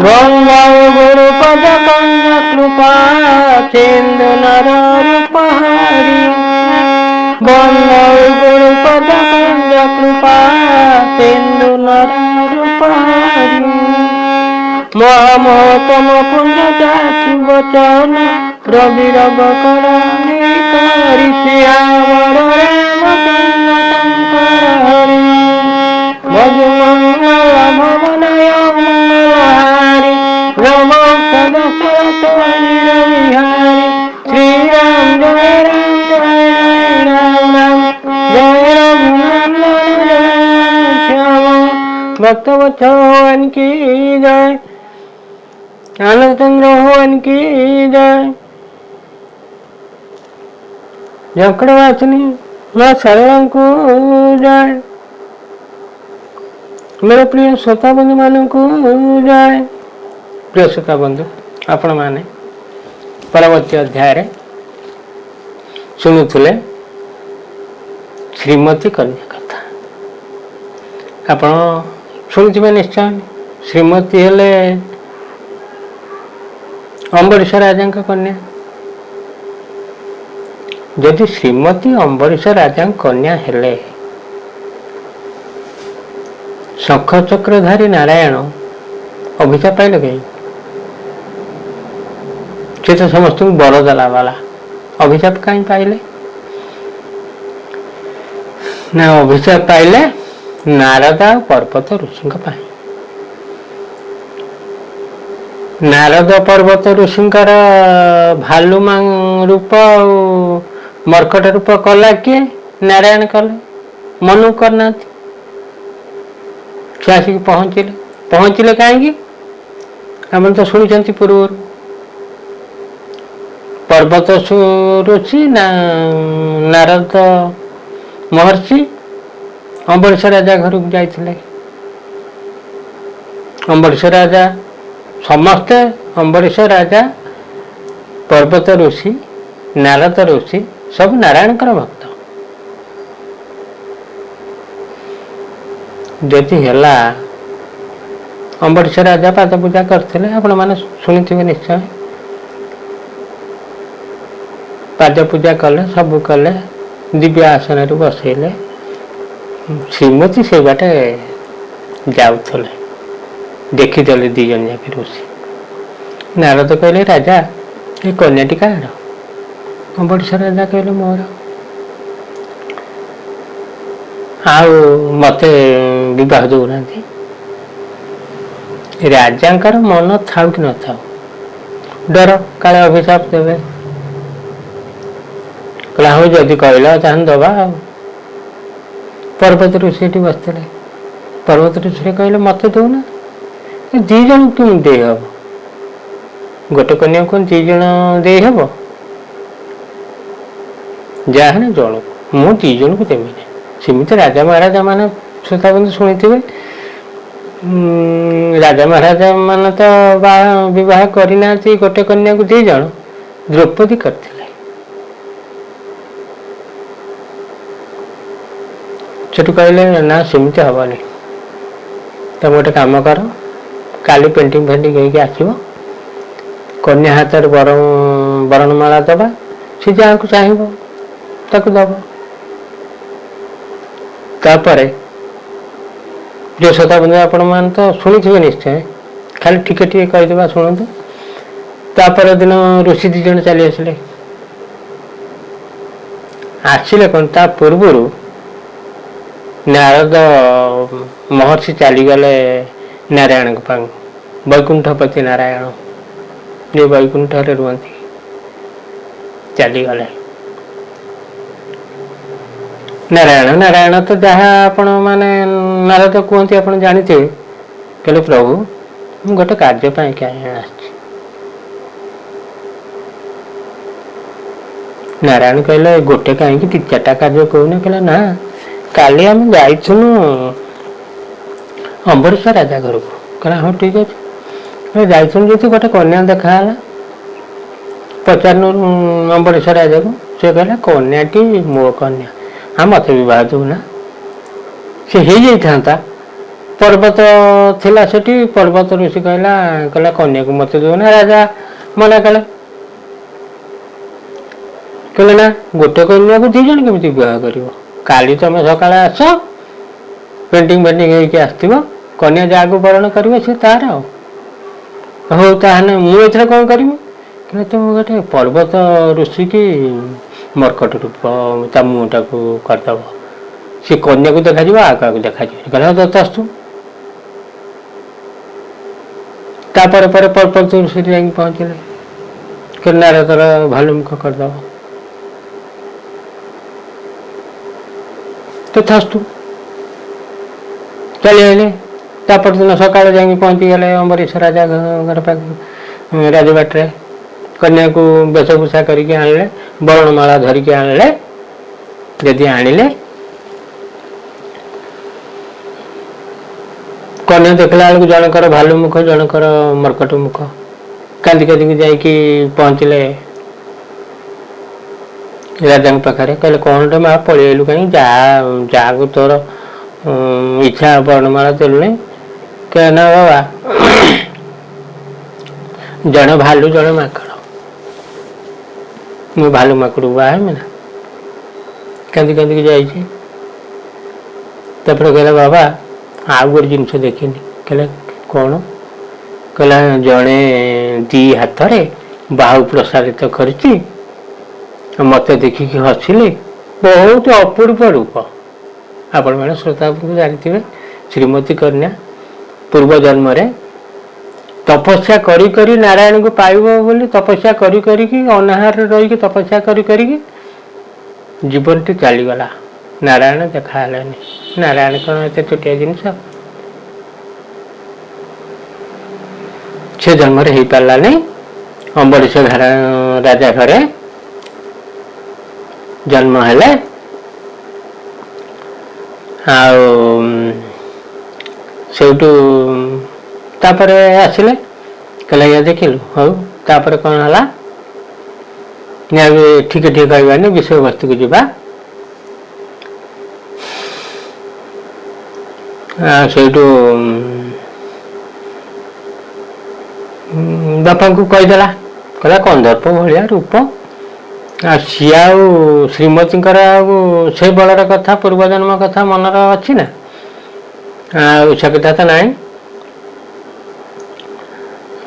বঙ্গৌ গুরুপদ কঞ্জ কৃপা সিন্ধু নর রূপহারি বঙ্গৌ গুরুপদ কঞ্জ কৃপা সিন্ধু নর রূপহারি মহামহতম পুঞ্জ জাতি বচন রবিরব করণী করি শ্যামর রামচন্দ্র শঙ্কর হরি ভজমঙ্গল ভবনয় মঙ্গলহারি রম সদশরথ বিহারি শ্রীরাম জয় রাম জয় জয় রাম রাম জয় রঘুনন্দন জয় শ্যাম भक्तवत्सल की जय आनंद चंद्र भगवान की जय जकड़वासिनी माँ सरला को जय मेरे प्रिय श्रोता बंधु मान को जय प्रिय श्रोता बंधु आपण माने परवर्ती अध्याय शुणुले श्रीमती कन्या कथा आपण शुणुवे निश्चय श्रीमती हेले अम्बरीश राजा कन्या जदि श्रीमती अम्बरीश राजा कन्या हेले शंख चक्रधारी नारायण अभिशाप पाइल कहीं से तो समस्त बर देला वाला अभिशाप कहीं पाइले ना अभिशाप पाइले नारद पर्वत ऋषि नारद पर्वत ऋषि भालू रूप मर्कट रूप कला किए नारायण कले मनु करना से आसिक पहुँचले कहीं आम तो शुणी पूर्व पर्वत ऋषि नारद महर्षि अम्बरीश राजा घर को जाते अम्बरीश राजा समस्ते अम्बरीश राजा पर्वत ऋषि नारद ऋषि सब नारायण भक्त जदि है अम्बरीश राजा पाद पूजा करते आपण मैंने शुणी निश्चय पाद पूजा कले सब कले दिव्य आसन बसैले श्रीमती से बाटे जाऊले देखीदे दी जन जाक ऋषि नारद कहले राजा ये कन्याटी कार अम्बरीश राजा कहले मोर आउ मते विवाह दौना राजा मन था कि न था डर काले अभिशाप देवे कहला हाँ जदि कहला चाहे दबा पर्वत ऋषि बसते पर्वत ऋषि कहले मत दौना दी जन क्यों दे हम गोटे कन्या को दी जन दे हम जहाँ जन मु दी जन को देवी सेमती राजा महाराजा मान श्रोता बंधु शुणी राजा महाराजा मान तो बह करना गोटे कन्या को दी जन द्रौपदी करते सेठू कहले ना सेमती हेनी तुम गोटे कम कर काली पेंटिंग फेंटिंग होगी आसो कन्या हाथ बरणमाला दबा सी जहाँ को चाहब ताक दब तापर प्रिय श्रोता बंधु आपण मान तो शुणी निश्चय खाली टिके टिके कहीदेवा शुणु तापर दिन ऋषि दी जन चली आसिले कौन ता पूर्वर नारद महर्षि चलीगले नारायण वैकुंठपति नारायण ये वैकुंठ रुहति चलीगले नारायण नारायण तो जहाँ आपण माने नारद कहते आप जानते कहले प्रभु गोटे कार्य क्या नारायण कहले गोटे कहीं 3-4टा कार्य कहूना कहला ना काली आम जाइनु अम्बरीश राजा घर को कहला हाँ ठीक अच्छे जाइनु जो गोटे कन्या देखा पचार अम्बरीश राजा को सी कहला कन्याटी मो कन्या हाँ मत बह दौना सी हो जाता पर्वत थिला सेठी पर्वत ऋषि कहला कन्या को मत दो ना राजा मना कले कहले ना गोटे कन्या को दी जन केमिति विवाह करिवो काली तुम सकाଳେ आस पेंटिंग पेंटिंग होइके आस्थिबो कन्या जागो वरण करिवो से तार हो ताहने मु एथरा कोन करिवो कहले तुम गोटे पर्वत ऋषि की मर्कट रूप ता मुटा को करदब से कन्या को देखा जीव आका को देखा जीव कहला दत्तास्तु तापर पर पर्वत ऋषि जाई पहुंचले किनारे तर भालुमुख करदब तथास्तु चली आइले तापर दिन सकाळ जाई पहुंची गले अम्बरीश राजा घर पाक राजबाटरे कन्या को वेशभूषा करके आनले बरणमाला धरिके आनले यदि आनिले कन्या देखला बेलू जनकर भालु मुख जनकर मर्कट मुख कांदी कांदी जाइकी पहुंचले राजा पाखे कहले कौन टे माँ पलू कहीं जा तोर इच्छा वर्णमाला देलु नहीं कहना बाबा जड़े भालू जड़े माकड़ मु भालू माकड़ बाहे ना कांदी कांदी जाइए कहला बाबा आउ गोटे जिनस देखनी कहले कौन कहला जड़े दी हाथ बाहु प्रसारित करती मत देखिकी हसिले बहुत अपूर्व रूप आपण मैंने श्रोता जानते श्रीमती कन्या पूर्व जन्म रे तपस्या करी करी नारायण को पाइबो बोली तपस्या करी करी की अनाहार रही तपस्या करी करी की जीवन टी चली गला नारायण देखा नारायण कौन एत छोटिया जिनस से जन्म हो पारा नहीं अम्बरीश राजा घरे जन्म हेले आउटू तापरे आसिले कहला या देखिलु हौ तापरे कौन हला ठीक ठीक कहबानी विषय वस्तु को जीवा सेठू बापा को कहीदेला कहला कंदर्प भाया रूप सी श्रीमती से बलर कथा पूर्वजन्म कथा मनर अच्छी ना से कथा तो नाई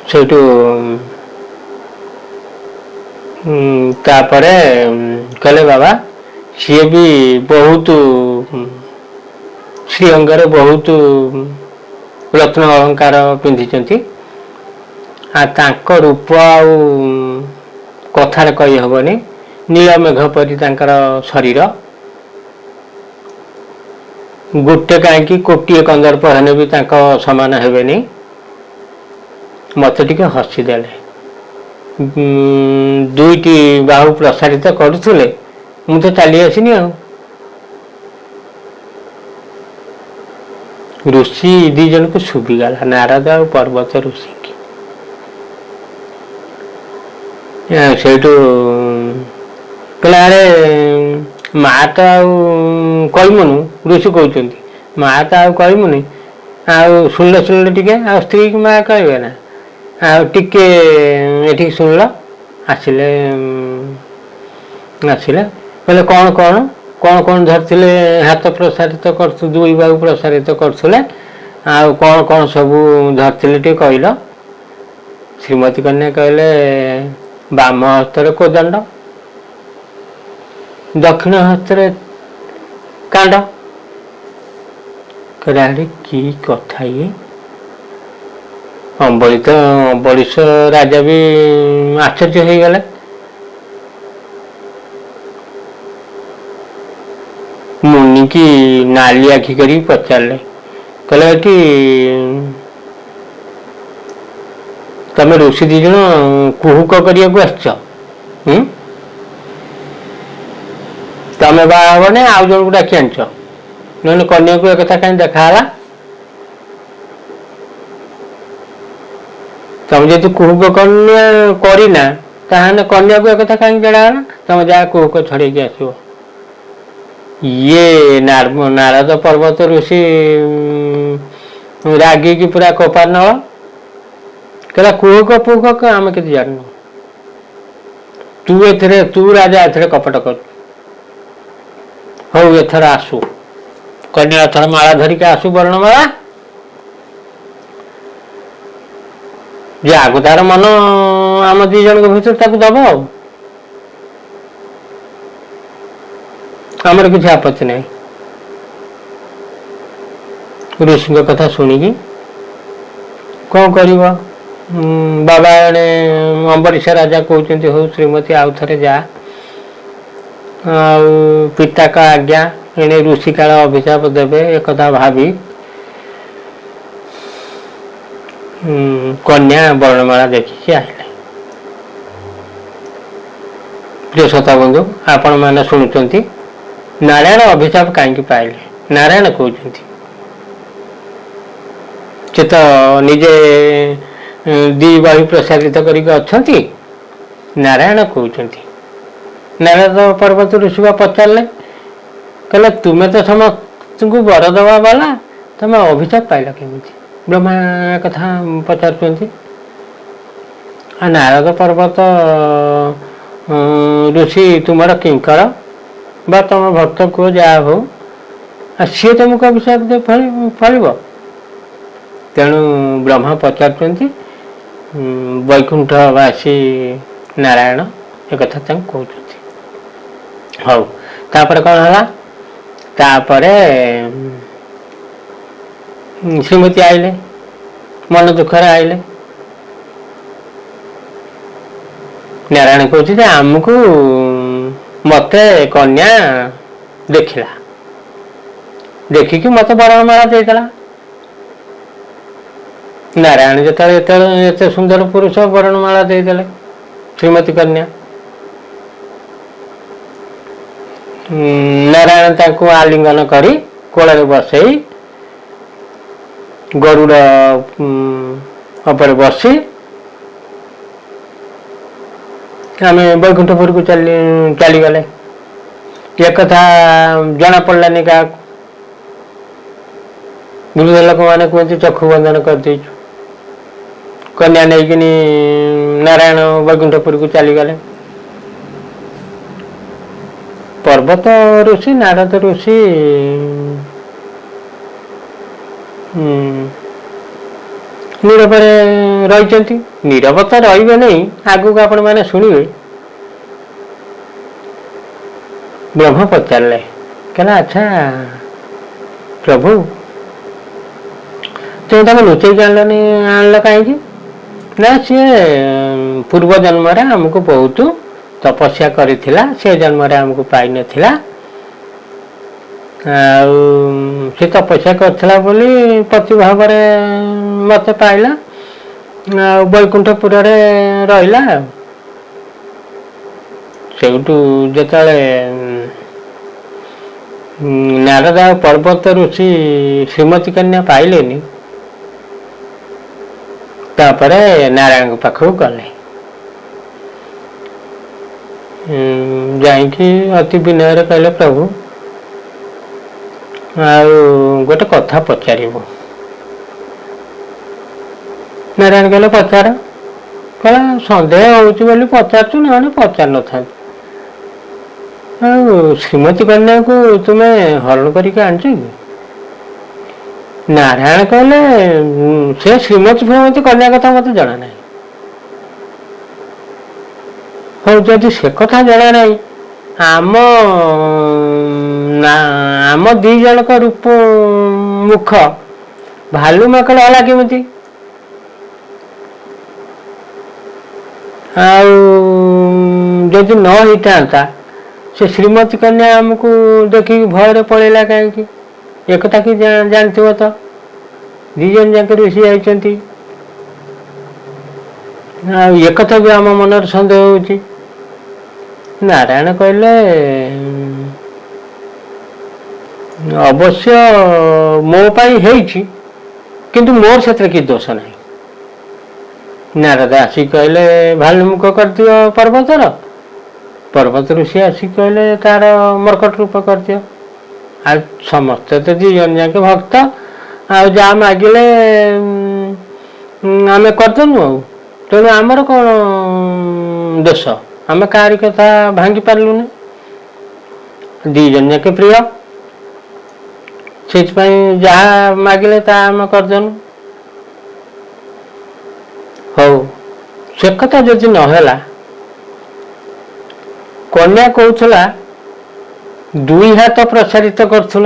से कहले बाबा सी भी बहुत श्रीअंगर बहुत रत्न अलंकार पिंधि रूप कथार कही हेनी नीलमेघ परी शरीर गोटे कहीं कोटे कंदर्प हेने भी सामान हेबेनी मत टिके हसीदेले दुईटी बाहु प्रसारित करुले मु तो चली आसनी आ ऋषि दी जन को शुभिगला नारद आ पर्वत ऋषि की सेठू कहला अरे माँ तो आईमुनु ऋषि कहते माँ तो आईमुनि शुणिल शुणिल टे आ स्त्री की माँ कहे ना आटे ये शुणिल आसिले आसिले कहले कौन कौन कौन कौन धरते हाथ प्रसारित कर दुई बाहु प्रसारित करते कौन कौन सब धरते टे कहल श्रीमती कन्या कहले बाम हस्तर कोदंड दक्षिण हस्तर कांड कहले की कथा ये अम्बरीश राजा भी आश्चर्य हो गले मुनि की नाली आखि करी पचारे कहले तमें ऋषि दी जन कुहुक करिया आस तमें बाहा ने आउ जन को डाकी आनच ना कन्या को एक कहीं देखा तुम जी कुहुक करना ताहने कन्या को एक कहीं जड़ाला तुम जा कुहुक छड़े आसो ये नारद पर्वत ऋषि रागिकी पूरा कोपार नवा कहला कुहक पुहक आम कि जानू तू राजा ए कपट कर हौ एथर आसू कन्या एथर माला धरिक आसू वर्णमाला जहाँ तार मन आम दी जन भर दब आमर किसी आपत्ति नहीं ऋषि कथा शुणिकी कौन कर बाबा एणे अम्बरीश राजा कहते हो श्रीमती आउ थे जा पिता का आज्ञा एणे ऋषि काल अभिशाप देवे एक भावी कन्या वर्णमाला देखिए आइले प्रिय श्रोता बंधु आपण मैंने शुणुंट नारायण अभिशाप कहीं पाइले नारायण कहते से तो निजे दी बाहु प्रसारित करके नारायण कहते नारायण पर्वत ऋषि पचारे कहले तुम्हें तो समस्त को वर दवा वाला तुम अभिशाप पाइल केमी ब्रह्मा कथा पचार नारद पर्वत ऋषि तुम किंकर बा तुम भक्त कह जहाँ हो सी तुमको अभिशाप दे फल तेणु ब्रह्मा पचार वैकुंठवासी नारायण एक कथा कहते हौ तापर कौन है तापर श्रीमती आइले मन दुखर आइले नारायण कहते आमको मत कन्या देखला देखिकी मत वर्णमाला देला नारायण जो सुंदर पुरुष वर्णमाला देदेले श्रीमती कन्या नारायण ताको आलिंगन करी कोल बसई गरुड़ बसी आम वैकुंठपुर को चली गले एक कथा जना पड़लानी क्या गुरुदेव लोक मैंने कहते चक्षु बंधन कर देचु कन्या नहीं नारायण वैकुंठपुर को चली गले पर्वत ऋषि नारद ऋषि नीरव रही नीरव तो रे नहीं आगू आपण मैंने शुणे ब्रह्म पचारे कहला अच्छा प्रभु तुम लुचेक आनल कहीं ना सी पूर्व जन्म आमको बहुत तपस्या करिथिला से जन्म आमको पाई नथिला से तपस्या करथिला बोली पति भाव मत पाइला वैकुंठपुर रहिला सेठू जेतले नारद पर्वत ऋषि श्रीमती कन्या पाइलेनी तापरे नारायण पाखु गले जाइकी अति विनय कहले प्रभु गोटे कथा पचार नारायण कहले पचार कहला सन्देह हो पचारचु ना पचार न था श्रीमती कन्या को तुम्हें हरण करके आनच कि नारायण कहले से श्रीमती श्रीमती कन्या कथा मत जना ना हाँ जदि से कथा जना ना आम दी जन का रूप मुख भालू माकड़ हला केमती जदि न होता से श्रीमती कन्या आमको देखिक भय पड़ेगा कहीं एक कि जानथिबो तो दी जन जाक ऋषि आइचंती एक भी आम मन सन्देह होची नारायण कहले अवश्य मो पाई हेइची किंतु मोर क्षेत्र की दोष नहीं नारद आसी कहले भालुमुख कर दियो पर्वतर पर्वत ऋषि आसी कहले तार मर्कट रूप कर दियो आ समस्त तो दी जन जाके भक्त ଆଉ ଯାହା ମାଗିଲେ ଆମେ କରିଦେନୁ ଆଉ। ତେଣୁ ଆମର କ'ଣ ଦୋଷ? ଆମେ କାହାରି କଥା ଭାଙ୍ଗି ପାରିଲୁନି। ଦୁଇ ଜଣ ଯାକେ ପ୍ରିୟ, ସେଥିପାଇଁ ଯାହା ମାଗିଲେ ତାହା ଆମେ କରିଦେନୁ। ହଉ, ସେ କଥା ଯଦି ନହେଲା, କନ୍ୟା କହୁଥିଲା 2 ହାତ ପ୍ରସାରିତ କରୁଥିଲ,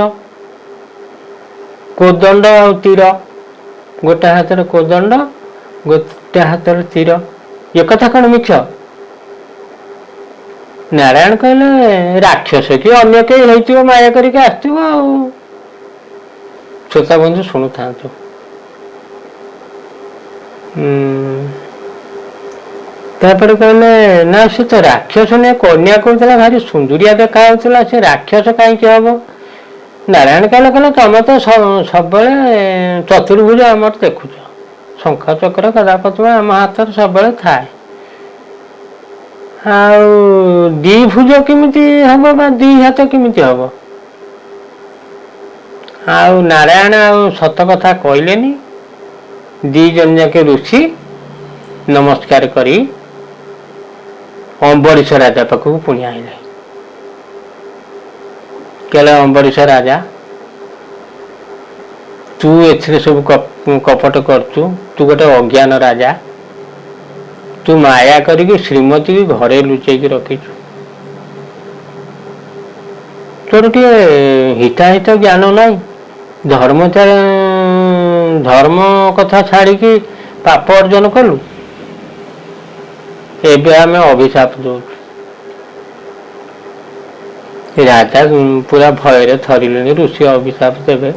କୋଦଣ୍ଡ ଆଉ ତୀର, ଗୋଟେ ହାତରେ କୋଦଣ୍ଡ ଗୋଟେ ହାତରେ ତୀର, ଏ କଥା କ'ଣ ମିଛ? ନାରାୟଣ କହିଲେ ରାକ୍ଷସ କି ଅନ୍ୟ କେହି ହେଇଥିବ, ମାୟା କରିକି ଆସିଥିବ ଆଉ। ଶ୍ରୋତା ବନ୍ଧୁ ଶୁଣୁଥାନ୍ତୁ। ତାପରେ କହିଲେ ନା ସେ ତ ରାକ୍ଷସ ନୁହେଁ, କନ୍ୟା କହୁଥିଲା ଭାରି ସୁନ୍ଦରିଆ ଦେଖା ଯାଉଥିଲା, ସେ ରାକ୍ଷସ କାହିଁକି ହବ? ନାରାୟଣ କହିଲେ ତମେ ତ ସବୁବେଳେ ଚତୁର୍ଭୁଜ ଆମର ଦେଖୁଛ, ଶଙ୍ଖ ଚକ୍ର ଗଦାପଦ୍ମ ଆମ ହାତରେ ସବୁବେଳେ ଥାଏ, ଆଉ ଦ୍ୱିଭୁଜ କେମିତି ହବ ବା 2 ହାତ କେମିତି ହବ? ଆଉ ନାରାୟଣ ଆଉ ସତ କଥା କହିଲେନି। 2 ଜଣ ଯାକେ ଋଷି ନମସ୍କାର କରି ଅମ୍ବରୀଶ ରାଜା ପାଖକୁ ପୁଣି ଆଇଲେ। କହିଲେ ଅମ୍ବରୀଶ ରାଜା, ତୁ ଏଥିରେ ସବୁ କପଟ କରୁଛୁ, ତୁ ଗୋଟେ ଅଜ୍ଞାନ ରାଜା, ତୁ ମାୟା କରିକି ଶ୍ରୀମତୀ ଘରେ ଲୁଚେଇକି ରଖିଛୁ, ତୋର ଟିକେ ହିତାହିତ ଜ୍ଞାନ ନାହିଁ, ଧର୍ମ କଥା ଛାଡ଼ିକି ପାପ ଅର୍ଜନ କଲୁ, ଏବେ ଆମେ ଅଭିଶାପ ଦଉଛୁ। ରାଜା ପୁରା ଭୟରେ ଥରିଲେଣି, ଋଷି ଅଭିଶାପ ଦେବେ।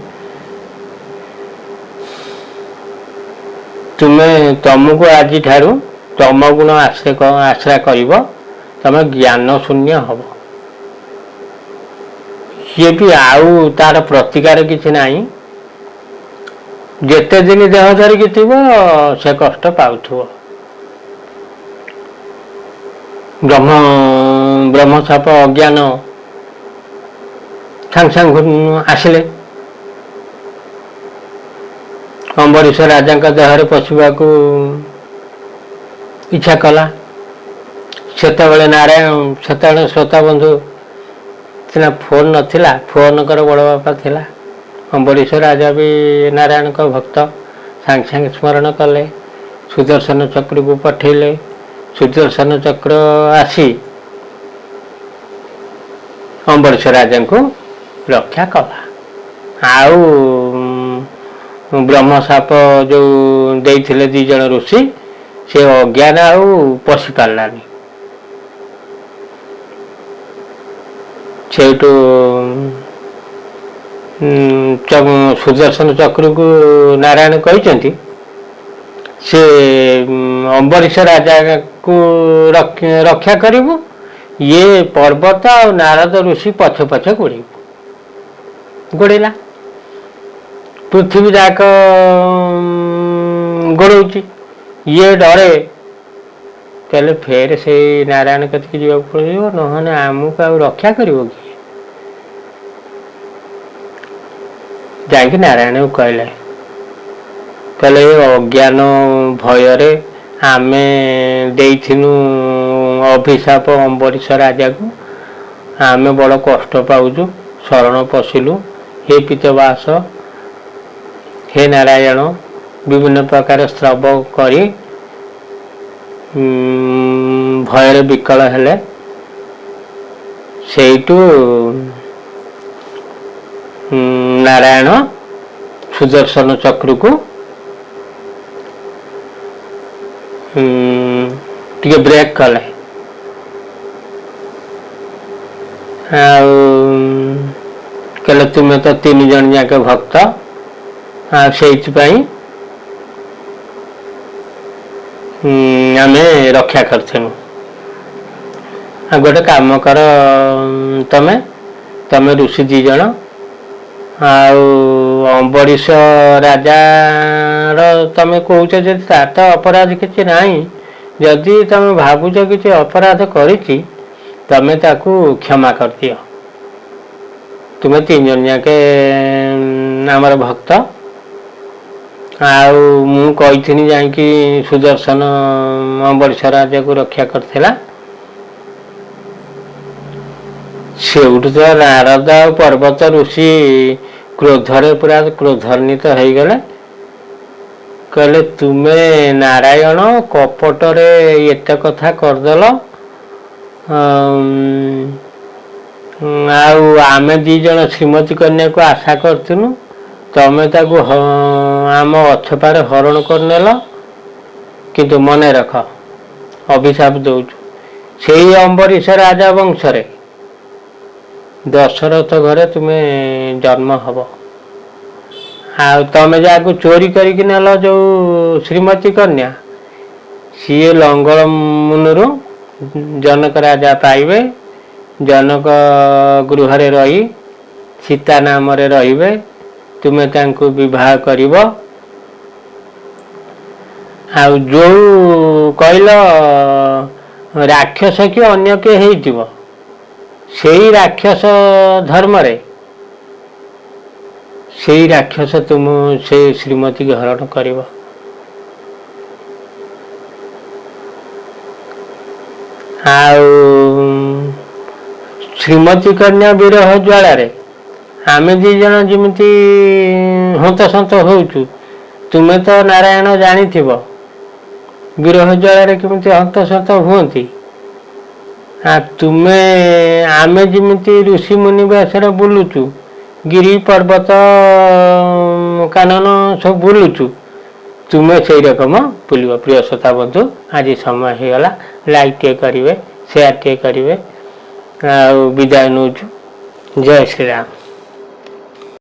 ତମକୁ ଆଜିଠାରୁ ତମ ଗୁଣ ଆଶ୍ରା କରିବ, ତମେ ଜ୍ଞାନ ଶୂନ୍ୟ ହବ। ସିଏ ବି ଆଉ ତାର ପ୍ରତିକାର କିଛି ନାହିଁ, ଯେତେ ଦିନ ଦେହ ଧରିକି ଥିବ ସେ କଷ୍ଟ ପାଉଥିବ। ବ୍ରହ୍ମଶାପ ଅଜ୍ଞାନ ସାଙ୍ଗେ ସାଙ୍ଗେ ଆସିଲେ, ଅମ୍ବରୀଶ ରାଜାଙ୍କ ଦେହରେ ପଶିବାକୁ ଇଚ୍ଛା କଲା। ସେତେବେଳେ ଶ୍ରୋତା ବନ୍ଧୁ ସିନା ଫୋନ ନଥିଲା, ଫୋନ କର ବଡ଼ ବାପା ଥିଲା। ଅମ୍ବରୀଶ ରାଜା ବି ନାରାୟଣଙ୍କ ଭକ୍ତ, ସାଙ୍ଗେ ସାଙ୍ଗେ ସ୍ମରଣ କଲେ, ସୁଦର୍ଶନ ଚକ୍ରକୁ ପଠେଇଲେ। ସୁଦର୍ଶନ ଚକ୍ର ଆସି ଅମ୍ବରୀଶ ରାଜାଙ୍କୁ ରକ୍ଷା କଲା। ଆଉ ବ୍ରହ୍ମଶାପ ଯୋଉ ଦେଇଥିଲେ 2 ଜଣ ଋଷି, ସେ ଅଜ୍ଞାନ ଆଉ ପଶି ପାରିଲାନି। ସେଇଠୁ ସୁଦର୍ଶନ ଚକ୍ରକୁ ନାରାୟଣ କହିଛନ୍ତି, ସେ ଅମ୍ବରୀଶ ରାଜାକୁ ରକ୍ଷା କରିବୁ, ଇଏ ପର୍ବତ ଆଉ ନାରଦ ଋଷି ପଛେ ପଛେ ଗୋଡ଼େଇଲା। ପୃଥିବୀ ଯାକ ଗୋଡ଼ଉଛି, ଇଏ ଡରେ। କହିଲେ ଫେର ସେଇ ନାରାୟଣ କତିକି ଯିବାକୁ ପଡ଼ିବ, ନହେଲେ ଆମକୁ ଆଉ ରକ୍ଷା କରିବ କି? ଯାଇକି ନାରାୟଣକୁ କହିଲେ ଏ ଅଜ୍ଞାନ ଭୟରେ ଆମେ ଦେଇଥିଲୁ ଅଭିଶାପ ଅମ୍ବରୀଶ ରାଜାକୁ, ଆମେ ବଡ଼ କଷ୍ଟ ପାଉଛୁ, ଶରଣ ପଶିଲୁ। ହେ ପିତବାସ, ହେ ନାରାୟଣ, ବିଭିନ୍ନ ପ୍ରକାର ସ୍ତ୍ରବ କରି ଭୟରେ ବିକଳ ହେଲେ। ସେଇଠୁ ନାରାୟଣ ସୁଦର୍ଶନ ଚକ୍ରକୁ ଟିକେ ବ୍ରେକ୍ କଲେ, ଆଉ କହିଲେ ତୁମେ ତ 3 ଜଣ ଯାକ ଭକ୍ତ, ଆଉ ସେଇଥିପାଇଁ ଆମେ ରକ୍ଷା କରିଥିଲୁ। ଆଉ ଗୋଟେ କାମ କର, ତମେ ଋଷି 2 ଜଣ, ଆଉ ଅମ୍ବରୀଶ ରାଜାର ତମେ କହୁଛ ଯଦି ତାର ତ ଅପରାଧ କିଛି ନାହିଁ, ଯଦି ତମେ ଭାବୁଛ କିଛି ଅପରାଧ କରିଛି, ତମେ ତାକୁ କ୍ଷମା କରିଦିଅ। ତୁମେ 3 ଜଣ ଯାକେ ଆମର ଭକ୍ତ, ଆଉ ମୁଁ କହିଥିଲି ଯାଇକି ସୁଦର୍ଶନ ଅମ୍ବରୀଶ ରାଜାକୁ ରକ୍ଷା କରିଥିଲା। ସେଇଠୁ ତ ନାରଦ ଆଉ ପର୍ବତ ଋଷି କ୍ରୋଧରେ ପୁରା କ୍ରୋଧାନ୍ୱିତ ହେଇଗଲେ। କହିଲେ ତୁମେ ନାରାୟଣ କପଟରେ ଏତେ କଥା କରିଦେଲ, ଆଉ ଆମେ ଦି ଜଣ ଶ୍ରୀମତୀ କନ୍ୟାକୁ ଆଶା କରିଥିଲୁ, ତମେ ତାକୁ ଆମ ଅଛପାରେ ହରଣ କରିନେଲ। କିନ୍ତୁ ମନେ ରଖ, ଅଭିଶାପ ଦଉଛୁ, ସେଇ ଅମ୍ବରୀଶ ରାଜା ବଂଶରେ ଦଶରଥ ଘରେ ତୁମେ ଜନ୍ମ ହବ। ଆଉ ତମେ ଯାହାକୁ ଚୋରି କରିକି ନେଲ ଯୋଉ ଶ୍ରୀମତୀ କନ୍ୟା, ସିଏ ଲଙ୍ଗଳ ମୁନରୁ ଜନକ ରାଜା ପାଇବେ, ଜନକ ଗୃହରେ ରହି ସୀତା ନାମରେ ରହିବେ, ତୁମେ ତାଙ୍କୁ ବିବାହ କରିବ। ଆଉ ଯୋଉ କହିଲ ରାକ୍ଷସ କି ଅନ୍ୟ କିଏ ହେଇଥିବ, ସେଇ ରାକ୍ଷସ ଧର୍ମରେ ସେଇ ରାକ୍ଷସ ତୁମ ସେଇ ଶ୍ରୀମତୀକୁ ହରଣ କରିବ। ଆଉ ଶ୍ରୀମତୀ କନ୍ୟା ବିରହ ଜ୍ୱାଳାରେ ଆମେ ଦି ଜଣ ଯେମିତି ହନ୍ତସନ୍ତ ହଉଛୁ, ତୁମେ ତ ନାରାୟଣ ଜାଣିଥିବ ବିରହ ଜ୍ୱାଳାରେ କେମିତି ହନ୍ତସନ୍ତ ହୁଅନ୍ତି। ତୁମେ ଆମେ ଯେମିତି ଋଷି ମୁନି ବେଶରେ ବୁଲୁଛୁ, ଗିରି ପର୍ବତ କାନନ ସବୁ ବୁଲୁଛୁ, ତୁମେ ସେଇ ରକମ ବୁଲିବ। ପ୍ରିୟ ଶ୍ରୋତା ବନ୍ଧୁ, ଆଜି ସମୟ ହେଇଗଲା, ଲାଇକ୍ ଟିକେ କରିବେ, ସେୟାର ଟିକେ କରିବେ, ଆଉ ବିଦାୟ ନେଉଛୁ। ଜୟ ଶ୍ରୀରାମ।